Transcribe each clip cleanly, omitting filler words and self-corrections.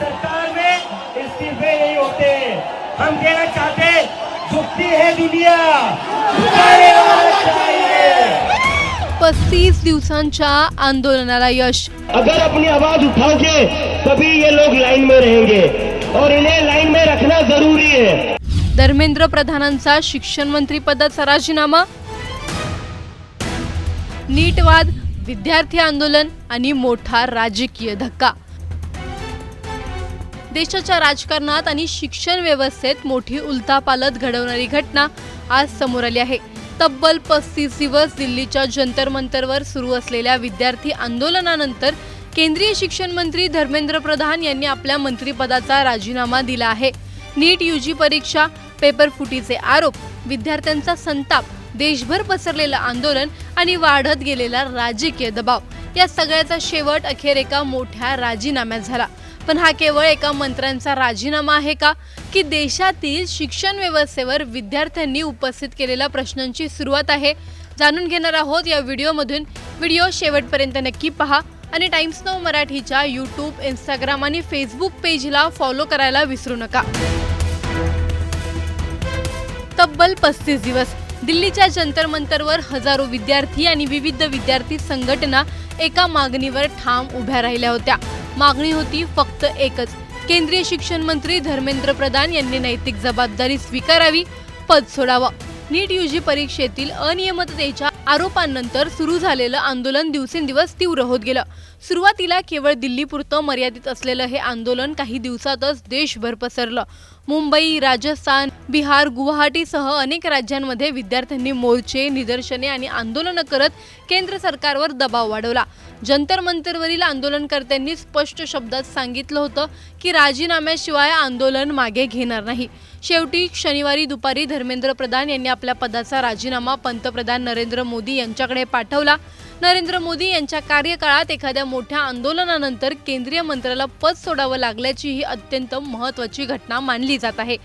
सरकार में इस्तीफे नहीं होते। हम कहना चाहते, झुकती है दुनिया, झुकाने वाला चाहिए। 35 दिवसांच्या आंदोलनाला यश। अगर अपनी आवाज उठाओगे तभी ये लोग लाइन में रहेंगे और इन्हें लाइन में रखना जरूरी है। धर्मेंद्र प्रधानांचा शिक्षण मंत्री पदाचा राजीनामा, नीट वाद, विद्यार्थी आंदोलन आणि मोठा राजकीय धक्का। देशाच्या राजकारणात आणि शिक्षण व्यवस्थेत मोठी उलथापालथ घडवणारी घटना आज समोर आली आहे। तब्बल 35 दिवस दिल्लीच्या जंतर मंतरवर सुरू असलेल्या विद्यार्थी आंदोलनानंतर केंद्रीय शिक्षण मंत्री धर्मेंद्र प्रधान यांनी आपल्या मंत्रिपदाचा राजीनामा दिला आहे। नीट यूजी परीक्षा, पेपर फुटीचे आरोप, विद्यार्थ्यांचा संताप, देशभर पसरलेलं आंदोलन आणि वाढत गेलेला राजकीय दबाव या सगळ्याचा शेवट अखेर एका मोठ्या राजीनाम्यात झाला। पण हा केवळ एका मंत्र्यांचा राजीनामा आहे का, की देशातील शिक्षण व्यवस्थेवर विद्यार्थ्यांनी उपस्थित केलेल्या प्रश्नांची सुरुवात आहे? जाणून घेणार आहोत या व्हिडिओमधून। व्हिडिओ शेवटपर्यंत नक्की पहा आणि टाइम्स नाऊ मराठीच्या यूट्यूब, इंस्टाग्राम आणि फेसबुक पेजला फॉलो करायला विसरू नका। तब्बल 35 दिवस दिल्लीच्या जंतर मंतरवर हजारो विद्यार्थी आणि विविध विद्यार्थी संघटना एका मागणीवर ठाम उभ्या राहिल्या होत्या। मागणी होती फक्त एकच, केंद्रीय शिक्षण मंत्री धर्मेंद्र प्रधान यांनी नैतिक जबाबदारी स्वीकारावी, पद सोडावं। नीट यूजी परीक्षेतील अनियमिततेच्या आरोपांनंतर सुरू झालेलं आंदोलन दिवसेंदिवस तीव्र होत गेलं। सुरुवातीला केवळ दिल्लीपुरतं मर्यादित असलेलं हे आंदोलन काही दिवसातच देशभर पसरलं। मुंबई, राजस्थान, बिहार, गुवाहाटीसह अनेक राज्यांमध्ये विद्यार्थ्यांनी मोर्चे, निदर्शने आणि आंदोलनं करत केंद्र सरकारवर दबाव वाढवला। जंतर मंतरवरील आंदोलनकर्त्यांनी स्पष्ट शब्दात सांगितलं होतं की राजीनाम्याशिवाय आंदोलन मागे घेणार नाही। शेवटी शनिवारी दुपारी धर्मेंद्र प्रधान यांनी आपल्या पदाचा राजीनामा पंतप्रधान नरेंद्र मोदी यांच्याकडे पाठवला। नरेंद्र मोदी यांच्या कार्यकाळात एखाद्या मोठ्या आंदोलनानंतर केंद्रीय मंत्र्याला पद सोडावं लागल्याची ही अत्यंत महत्त्वाची घटना मानली जात आहे।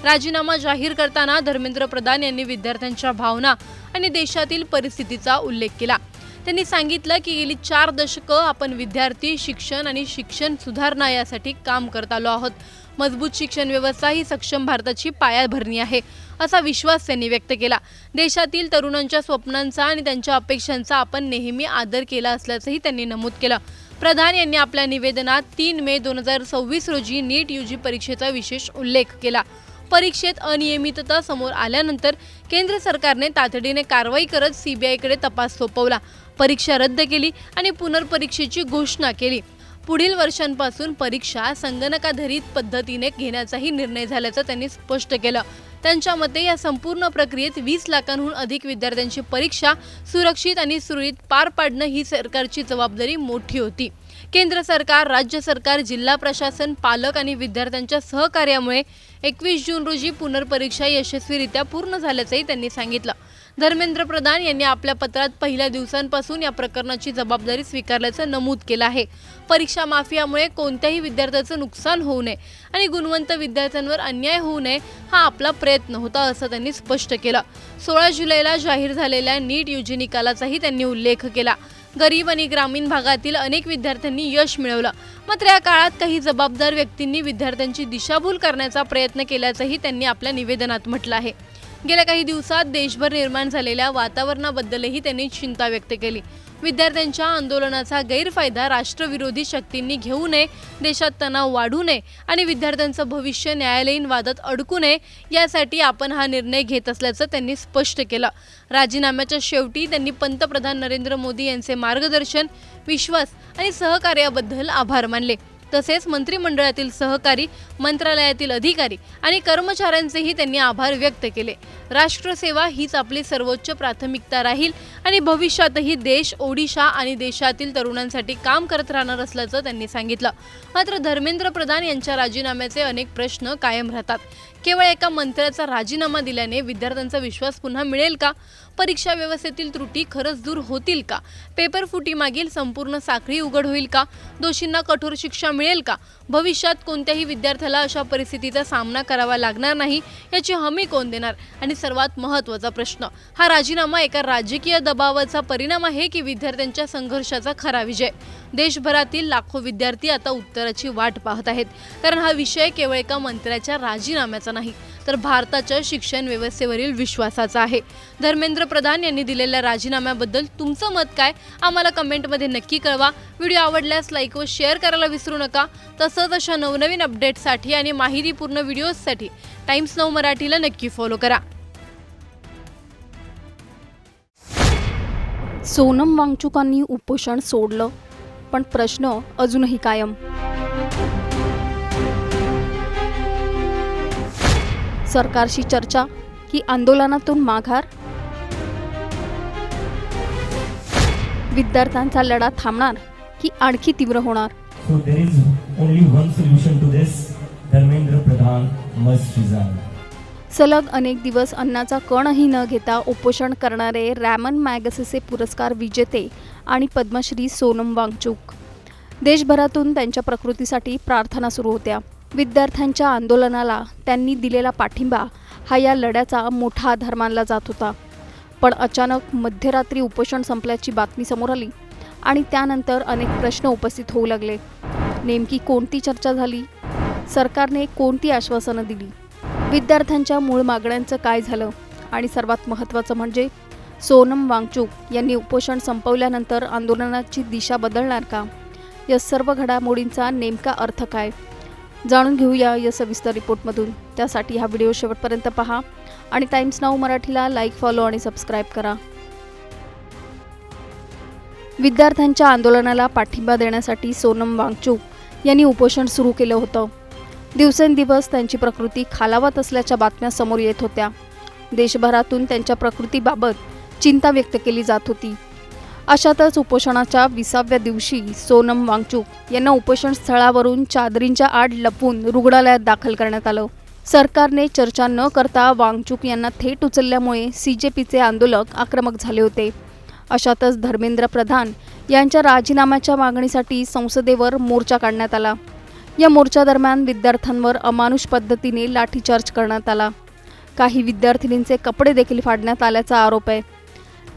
राजीनामा जाहीर करताना धर्मेंद्र प्रधान यांनी विद्यार्थ्यांच्या भावना आणि देशातील परिस्थितीचा उल्लेख केला। त्यांनी सांगितलं की गेली 4 दशकं आपण विद्यार्थी, शिक्षण आणि शिक्षण सुधारणा यासाठी काम करत आलो आहोत। मजबूत शिक्षण व्यवस्था ही सक्षम भारताची पायाभरणी आहे, असा विश्वास त्यांनी व्यक्त केला। देशातील तरुणांच्या स्वप्नांचा आणि त्यांच्या अपेक्षांचा आपण नेहमी आदर केला असल्याचंही त्यांनी नमूद केलं। प्रधान यांनी आपल्या निवेदनात 3 मे 2026 रोजी नीट यूजी परीक्षेचा विशेष उल्लेख केला। परीक्षेत अनियमितता समोर आल्यानंतर केंद्र सरकारने तातडीने कारवाई करत सीबीआयकडे तपास सोपवला, परीक्षा रद्द केली आणि पुनर्परीक्षेची घोषणा केली। पुढील वर्षांपासून परीक्षा संगणकाधारित पद्धतीने घेण्याचाही निर्णय झाल्याचं त्यांनी स्पष्ट केलं। त्यांच्या मते या संपूर्ण प्रक्रियेत 20 लाखांहून अधिक विद्यार्थ्यांची परीक्षा सुरक्षित आणि सुरळीत पार पाडणं ही सरकारची जबाबदारी मोठी होती। केंद्र सरकार, राज्य सरकार, जिल्हा प्रशासन, पालक आणि विद्यार्थ्यांच्या सहकार्यामुळे 21 जून रोजी पुनर्परीक्षा यशस्वीरित्या पूर्ण झाल्याचंही त्यांनी सांगितलं। धर्मेंद्र प्रधान यांनी आपल्या पत्रात पहिल्या दिवसांपासून या प्रकरणाची जबाबदारी स्वीकारल्याचं नमूद केलं आहे। परीक्षा माफियामुळे कोणत्याही विद्यार्थ्याचं नुकसान होऊ नये आणि गुणवंत विद्यार्थ्यांवर अन्याय होऊ नये हा आपला प्रयत्न होता, असं त्यांनी स्पष्ट केलं। 16 जुलैला जाहीर झालेल्या नीट यूजी निकालाचाही त्यांनी उल्लेख केला। गरीब आणि ग्रामीण भागातील अनेक विद्यार्थ्यांनी यश मिळवलं, मात्र या काळात काही जबाबदार व्यक्तींनी विद्यार्थ्यांची दिशाभूल करण्याचा प्रयत्न केल्याचंही त्यांनी आपल्या निवेदनात म्हटलं आहे। गेल्या काही दिवसात देशभर निर्माण झालेल्या वातावरणाबद्दलही त्यांनी चिंता व्यक्त केली। विद्यार्थ्यांच्या आंदोलनाचा गैरफायदा राष्ट्रविरोधी शक्तींनी घेऊ नये, देशात तणाव वाढू नये आणि विद्यार्थ्यांचं भविष्य न्यायालयीन वादात अडकू नये यासाठी आपण हा निर्णय घेत असल्याचं त्यांनी स्पष्ट केलं। राजीनाम्याच्या शेवटी त्यांनी पंतप्रधान नरेंद्र मोदी यांचे मार्गदर्शन, विश्वास आणि सहकार्याबद्दल आभार मानले। तसेच मंत्रिमंडळातील सहकारी, मंत्रालयातील अधिकारी आणि कर्मचाऱ्यांचेही त्यांनी आभार व्यक्त केले। राष्ट्रसेवा हीच आपली सर्वोच्च प्राथमिकता राहील आणि भविष्यातही देश, ओडिशा आणि देशातील तरुणांसाठी काम करत राहणार असल्याचं त्यांनी सांगितलं। मात्र धर्मेंद्र प्रधान यांच्या राजीनाम्याचे अनेक प्रश्न कायम राहतात। केवळ एका मंत्र्याचा राजीनामा दिल्याने विद्यार्थ्यांचा विश्वास पुन्हा मिळेल का? परीक्षा व्यवस्थेतील त्रुटी खरंच दूर होतील का? पेपर फुटीमागील संपूर्ण साखळी उघड होईल का? दोषींना कठोर शिक्षा मिळेल का? भविष्यात कोणत्याही विद्यार्थ्याला अशा परिस्थितीचा सामना करावा लागणार नाही याची हमी कोण देणार? आणि सर्वात महत्त्वाचा प्रश्न, हा राजीनामा एका राजकीय दबावाचा परिणाम आहे की विद्यार्थ्यांच्या संघर्षाचा खरा विजय? देशभरातील लाखो विद्यार्थी आता उत्तराची वाट पाहत आहेत, कारण हा विषय केवळ एका मंत्र्याच्या राजीनाम्याचा नाही, तर भारताच्या शिक्षण व्यवस्थेवरील विश्वासाचा आहे. धर्मेंद्र प्रधान यांनी दिलेल्या राजीनाम्याबद्दल तुमचं मत काय? आम्हाला कमेंटमध्ये नक्की कळवा. व्हिडिओ आवडल्यास लाईक व शेअर करायला विसरू नका. तसंच अशा नवनवीन अपडेट्ससाठी आणि माहितीपूर्ण व्हिडिओजसाठी टाइम्स नाऊ मराठीला नक्की फॉलो करा. सोनम वांगचुकांनी उपोषण सोडलं, पण प्रश्न अजूनही कायम. सरकारशी चर्चा की आंदोलनातून माघार? विद्यार्थ्यांचा लढा थांबणार की आणखी तीव्र होणार? So there is only one solution to this. Dharmendra Pradhan must resign. सलग अनेक दिवस अन्नाचा कणही न घेता उपोषण करणारे रॅमन मॅगसेसे पुरस्कार विजेते आणि पद्मश्री सोनम वांगचुक. देशभरातून त्यांच्या प्रकृतीसाठी प्रार्थना सुरू होत्या. विद्यार्थ्यांच्या आंदोलनाला त्यांनी दिलेला पाठिंबा हा या लढ्याचा मोठा आधार मानला जात होता. पण अचानक मध्यरात्री उपोषण संपल्याची बातमी समोर आली आणि त्यानंतर अनेक प्रश्न उपस्थित होऊ लागले. नेमकी कोणती चर्चा झाली? सरकारने कोणती आश्वासनं दिली? विद्यार्थ्यांच्या मूळ मागण्यांचं काय झालं? आणि सर्वात महत्त्वाचं म्हणजे सोनम वांगचुक यांनी उपोषण संपवल्यानंतर आंदोलनाची दिशा बदलणार का? या सर्व घडामोडींचा नेमका अर्थ काय? जाणून घेऊया या सविस्तर रिपोर्टमधून. त्यासाठी हा व्हिडिओ शेवटपर्यंत पहा आणि टाइम्स नाऊ मराठीला लाईक, फॉलो आणि सबस्क्राईब करा. विद्यार्थ्यांच्या आंदोलनाला पाठिंबा देण्यासाठी सोनम वांगचुक यांनी उपोषण सुरू केलं होतं. दिवसेंदिवस त्यांची प्रकृती खालावत असल्याच्या बातम्या समोर येत होत्या. देशभरातून त्यांच्या प्रकृतीबाबत चिंता व्यक्त केली जात होती. अशातच उपोषणाच्या 20व्या दिवशी सोनम वांगचुक यांना उपोषण स्थळावरून चादरींच्या आड लपवून रुग्णालयात दाखल करण्यात आलं. सरकारने चर्चा न करता वांगचुक यांना थेट उचलल्यामुळे CJPचे आंदोलक आक्रमक झाले होते. अशातच धर्मेंद्र प्रधान यांच्या राजीनाम्याच्या मागणीसाठी संसदेवर मोर्चा काढण्यात आला. या मोर्चादरम्यान विद्यार्थ्यांवर अमानुष पद्धतीने लाठीचार्ज करण्यात आला. काही विद्यार्थिनींचे कपडे देखील फाडण्यात आल्याचा आरोप आहे.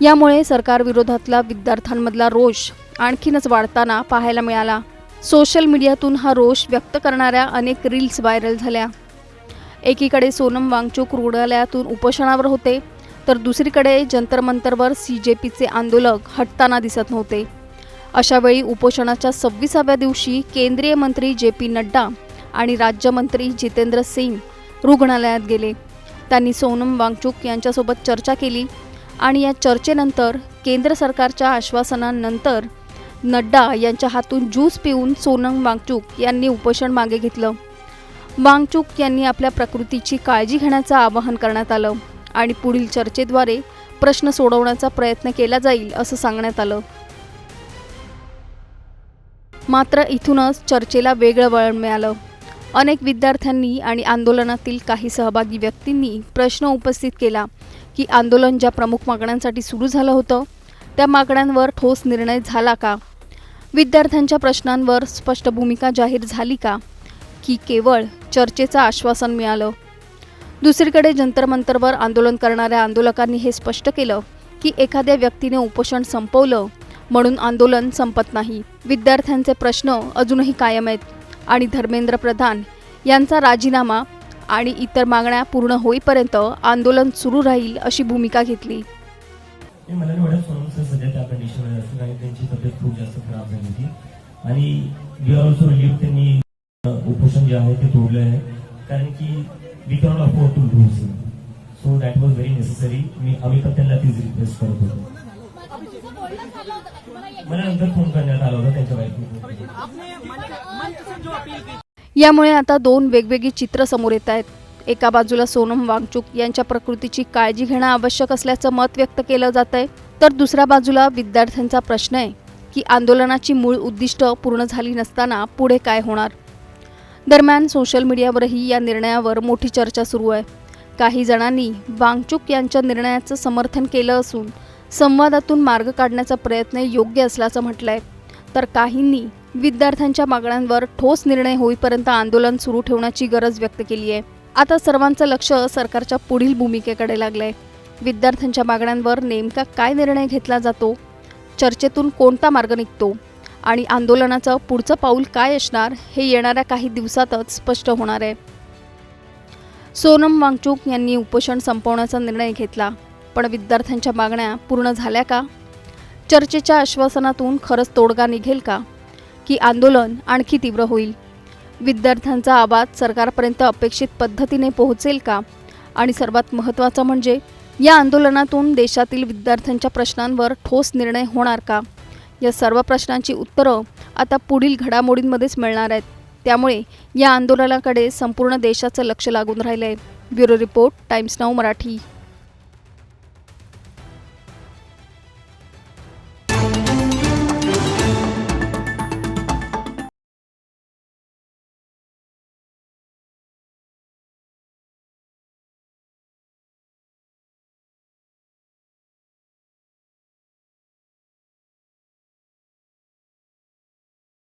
यामुळे सरकारविरोधातला विद्यार्थ्यांमधला रोष आणखीनच वाढताना पाहायला मिळाला. सोशल मीडियातून हा रोष व्यक्त करणाऱ्या अनेक रील्स व्हायरल झाल्या. एकीकडे सोनम वांगचुक रुग्णालयातून उपोषणावर होते, तर दुसरीकडे जंतर मंतरवर CJPचे आंदोलक हटताना दिसत नव्हते. अशावेळी उपोषणाच्या 26व्या दिवशी केंद्रीय मंत्री JP नड्डा आणि राज्यमंत्री जितेंद्र सिंग रुग्णालयात गेले. त्यांनी सोनम वांगचुक यांच्यासोबत चर्चा केली आणि या चर्चेनंतर केंद्र सरकारच्या आश्वासनानंतर नड्डा यांच्या हातून ज्यूस पिऊन सोनम वांगचुक यांनी उपोषण मागे घेतलं. वांगचुक यांनी आपल्या प्रकृतीची काळजी घेण्याचं आवाहन करण्यात आलं आणि पुढील चर्चेद्वारे प्रश्न सोडवण्याचा प्रयत्न केला जाईल असं सांगण्यात आलं. मात्र इथूनच चर्चेला वेगळं वळण मिळालं. अनेक विद्यार्थ्यांनी आणि आंदोलनातील काही सहभागी व्यक्तींनी प्रश्न उपस्थित केला की आंदोलन ज्या प्रमुख मागण्यांसाठी सुरू झालं होतं त्या मागण्यांवर ठोस निर्णय झाला का? विद्यार्थ्यांच्या प्रश्नांवर स्पष्ट भूमिका जाहीर झाली का? की केवळ चर्चेचं आश्वासन मिळालं? दुसरीकडे जंतर मंतरवर आंदोलन करणाऱ्या आंदोलकांनी हे स्पष्ट केलं की एखाद्या व्यक्तीने उपोषण संपवलं म्हणून आंदोलन संपत नाही. विद्यार्थ्यांचे प्रश्न अजूनही कायम आहेत आणि धर्मेंद्र प्रधान यांचा राजीनामा आणि इतर मागण्या पूर्ण होईपर्यंत आंदोलन सुरू राहील अशी भूमिका घेतली. मला नाही वाटत सोनमचं सध्या त्या कंडिशनमध्ये असतं, कारण त्यांची तब्येत खूप जास्त खराब झाली होती आणि वी आर ऑल्सो रिलीव्ड त्यांनी उपोषण जे आहे ते तोडलं आहे, कारण की we cannot afford to lose him. So that was very necessary. आम्ही पण त्यांना तीच रिक्वेस्ट करत होतो. मला नंतर फोन करण्यात आला होता त्यांच्या बायकोने. यामुळे आता दोन वेगवेगळी चित्र समोर येत आहेत. एका बाजूला सोनम वांगचुक यांच्या प्रकृतीची काळजी घेणं आवश्यक असल्याचं मत व्यक्त केलं जात आहे, तर दुसऱ्या बाजूला विद्यार्थ्यांचा प्रश्न आहे की आंदोलनाची मूळ उद्दिष्ट पूर्ण झाली नसताना पुढे काय होणार. दरम्यान सोशल मीडियावरही या निर्णयावर मोठी चर्चा सुरू आहे. काही जणांनी वांगचूक यांच्या निर्णयाचं समर्थन केलं असून संवादातून मार्ग काढण्याचा प्रयत्न योग्य असल्याचं म्हटलंय, तर काहींनी विद्यार्थ्यांच्या मागण्यांवर ठोस निर्णय होईपर्यंत आंदोलन सुरू ठेवण्याची गरज व्यक्त केली आहे. आता सर्वांचं लक्ष सरकारच्या पुढील भूमिकेकडे लागलंय. विद्यार्थ्यांच्या मागण्यांवर नेमका काय निर्णय घेतला जातो, चर्चेतून कोणता मार्ग निघतो आणि आंदोलनाचं पुढचं पाऊल काय असणार हे येणाऱ्या काही दिवसातच स्पष्ट होणार आहे. सोनम वांगचूक यांनी उपोषण संपवण्याचा निर्णय घेतला, पण विद्यार्थ्यांच्या मागण्या पूर्ण झाल्या का? चर्चेच्या आश्वासनातून खरंच तोडगा निघेल का, की आंदोलन आणखी तीव्र होईल? विद्यार्थ्यांचा आवाज सरकारपर्यंत अपेक्षित पद्धतीने पोहोचेल का? आणि सर्वात महत्त्वाचं म्हणजे या आंदोलनातून देशातील विद्यार्थ्यांच्या प्रश्नांवर ठोस निर्णय होणार का? या सर्व प्रश्नांची उत्तरं आता पुढील घडामोडींमध्येच मिळणार आहेत. त्यामुळे या आंदोलनाकडे संपूर्ण देशाचं लक्ष लागून राहिलं आहे. Bureau report, times now Marathi.